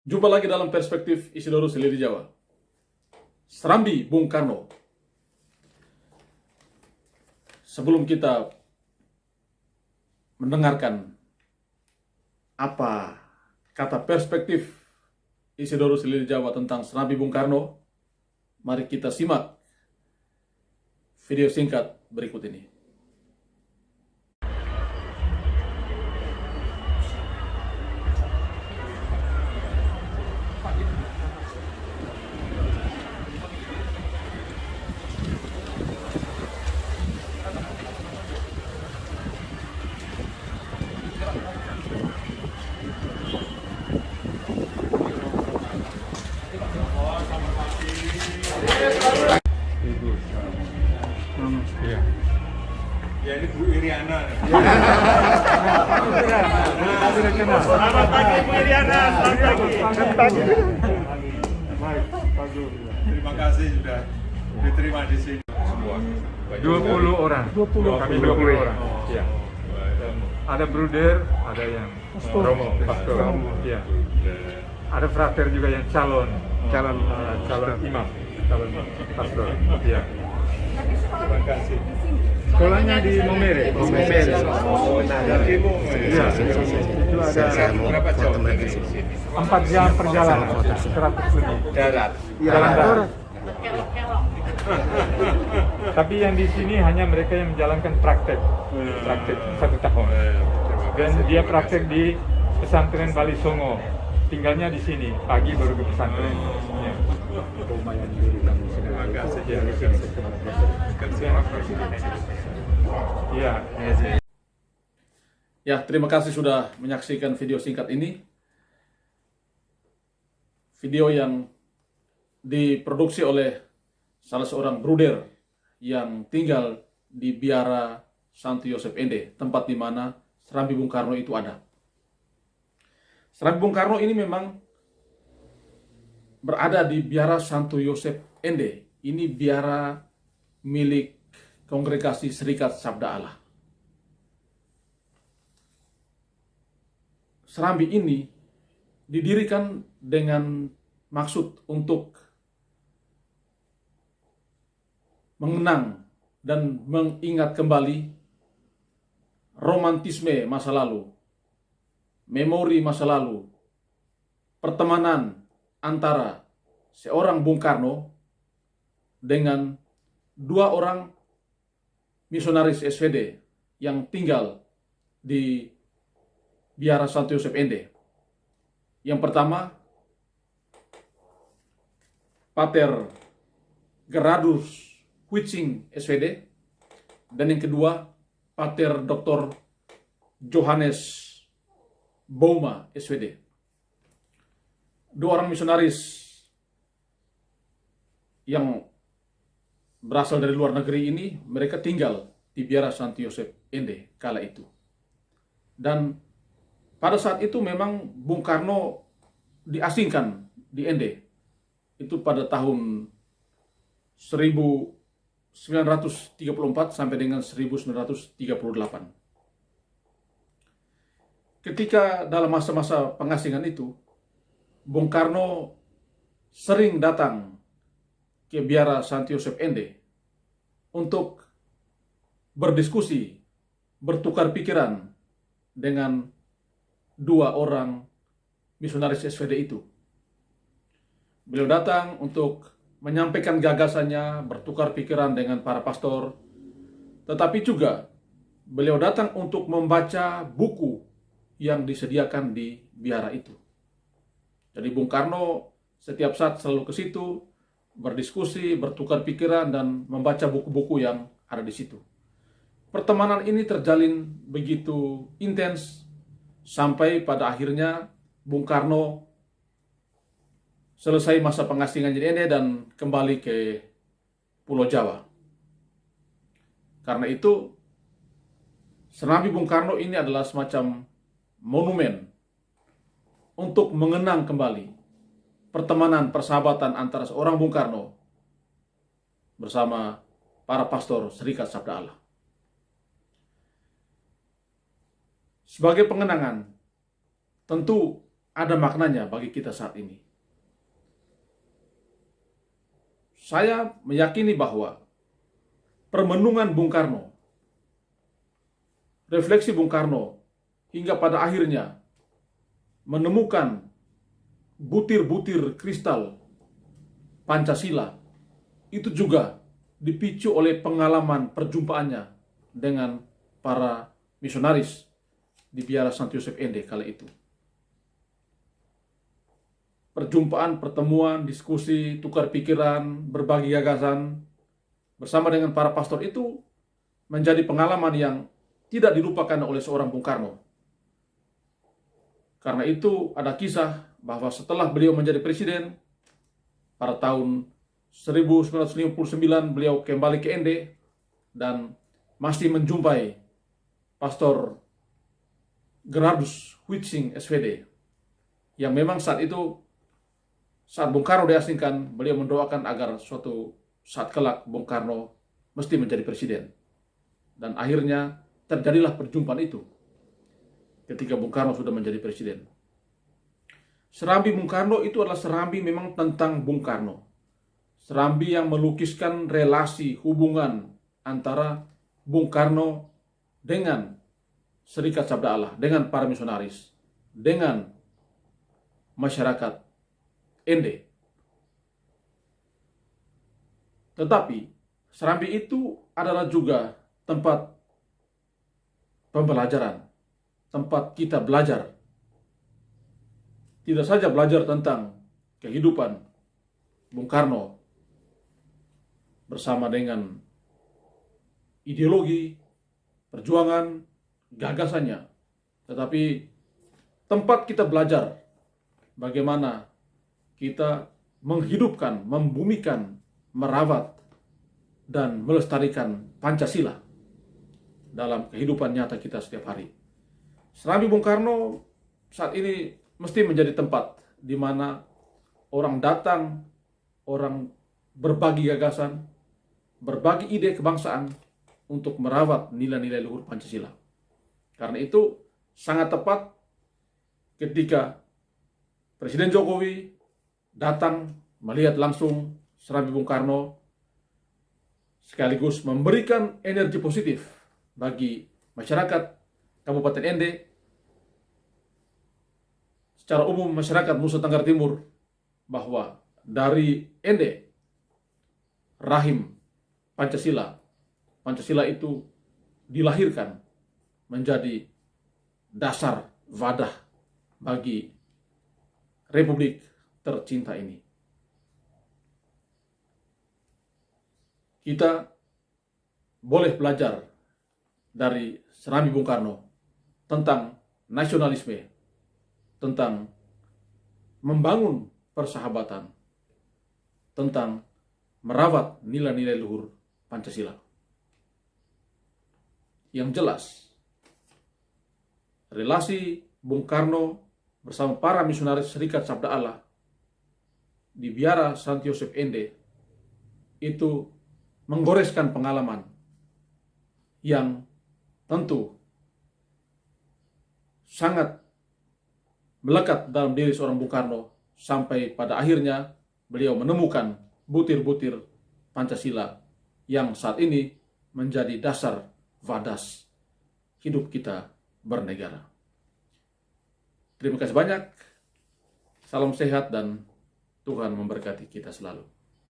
Jumpa lagi dalam perspektif Isidoro Selir Jawa. Serambi Bung Karno. Sebelum kita mendengarkan apa kata perspektif Isidoro Selir Jawa tentang Serambi Bung Karno, mari kita simak video singkat berikut ini. Ya ini Bu Iriana. Selamat pagi Bu Iriana, selamat pagi. Terima kasih sudah diterima di sini. Semua 20 orang. Kami 20 orang. Iya. Dan ada bruder, ada yang Romo, pastor. Iya. Ada frater juga yang calon imam, calon pastor. Iya. Terima kasih. Sekolahnya di Momere. Iya. Itu ada Berapa jauh dari 4 jam perjalanan, 100 lebih. darat? Jalan darat. Tapi yang di sini hanya mereka yang menjalankan praktek 1 tahun. Dan dia praktek di pesantren Bali Songo. Tinggalnya di sini, pagi baru ke pesantren. Ya. Terima kasih. Iya. Ya, terima kasih sudah menyaksikan video singkat ini. Video yang diproduksi oleh salah seorang bruder yang tinggal di Biara Santo Yosep Ende, tempat di mana Serambi Bung Karno itu ada. Serambi Bung Karno ini memang berada di Biara Santo Yosep Ende. Ini biara milik Kongregasi Serikat Sabda Allah. Serambi ini didirikan dengan maksud untuk mengenang dan mengingat kembali romantisme masa lalu, memori masa lalu, pertemanan antara seorang Bung Karno dengan 2 orang misionaris SVD yang tinggal di Biara Santo Yosep Ende. Yang pertama, Pater Gerardus Huitzing SVD, dan yang kedua, Pater Dr. Johannes Bouma SVD. 2 orang misionaris yang berasal dari luar negeri ini, mereka tinggal di Biara Santo Yosep Ende kala itu. Dan pada saat itu memang Bung Karno diasingkan di Ende. Itu pada tahun 1934 sampai dengan 1938. Ketika dalam masa-masa pengasingan itu, Bung Karno sering datang ke Biara Santo Yosep Ende untuk berdiskusi, bertukar pikiran dengan 2 orang misionaris SVD itu. Beliau datang untuk menyampaikan gagasannya, bertukar pikiran dengan para pastor, tetapi juga beliau datang untuk membaca buku yang disediakan di biara itu. Jadi Bung Karno setiap saat selalu ke situ, berdiskusi, bertukar pikiran, dan membaca buku-buku yang ada di situ. Pertemanan ini terjalin begitu intens sampai pada akhirnya Bung Karno selesai masa pengasingan di Ende dan kembali ke Pulau Jawa. Karena itu, Serambi Bung Karno ini adalah semacam monumen untuk mengenang kembali pertemanan, persahabatan antara seorang Bung Karno bersama para pastor Serikat Sabda Allah. Sebagai pengenangan, tentu ada maknanya bagi kita saat ini. Saya meyakini bahwa permenungan Bung Karno, refleksi Bung Karno, hingga pada akhirnya menemukan butir-butir kristal Pancasila, itu juga dipicu oleh pengalaman perjumpaannya dengan para misionaris di Biara Santo Yosef Ende kala itu. Perjumpaan, pertemuan, diskusi, tukar pikiran, berbagi gagasan bersama dengan para pastor itu menjadi pengalaman yang tidak dilupakan oleh seorang Bung Karno. Karena itu ada kisah bahwa setelah beliau menjadi presiden pada tahun 1959 beliau kembali ke Ende dan masih menjumpai Pastor Gerardus Huitzing SVD yang memang saat itu, saat Bung Karno diasingkan, beliau mendoakan agar suatu saat kelak Bung Karno mesti menjadi presiden. Dan akhirnya terjadilah perjumpaan itu ketika Bung Karno sudah menjadi presiden. Serambi Bung Karno itu adalah serambi memang tentang Bung Karno. Serambi yang melukiskan relasi hubungan antara Bung Karno dengan Serikat Sabda Allah, dengan para misionaris, dengan masyarakat Ende. Tetapi serambi itu adalah juga tempat pembelajaran, tempat kita belajar. Tidak saja belajar tentang kehidupan Bung Karno bersama dengan ideologi, perjuangan, gagasannya, tetapi tempat kita belajar bagaimana kita menghidupkan, membumikan, merawat, dan melestarikan Pancasila dalam kehidupan nyata kita setiap hari. Serambi Bung Karno saat ini mesti menjadi tempat di mana orang datang, orang berbagi gagasan, berbagi ide kebangsaan untuk merawat nilai-nilai luhur Pancasila. Karena itu sangat tepat ketika Presiden Jokowi datang melihat langsung serambi Bung Karno sekaligus memberikan energi positif bagi masyarakat Kabupaten Ende, secara umum masyarakat Nusa Tenggara Timur, bahwa dari Ende, rahim Pancasila itu dilahirkan menjadi dasar wadah bagi Republik tercinta ini. Kita boleh belajar dari serambi Bung Karno tentang nasionalisme, tentang membangun persahabatan, tentang merawat nilai-nilai luhur Pancasila. Yang jelas, relasi Bung Karno bersama para misionaris Serikat Sabda Allah di Biara Santo Yosef Ende itu menggoreskan pengalaman yang tentu sangat melekat dalam diri seorang Bung Karno sampai pada akhirnya beliau menemukan butir-butir Pancasila yang saat ini menjadi dasar wadas hidup kita bernegara. Terima kasih banyak. Salam sehat dan Tuhan memberkati kita selalu.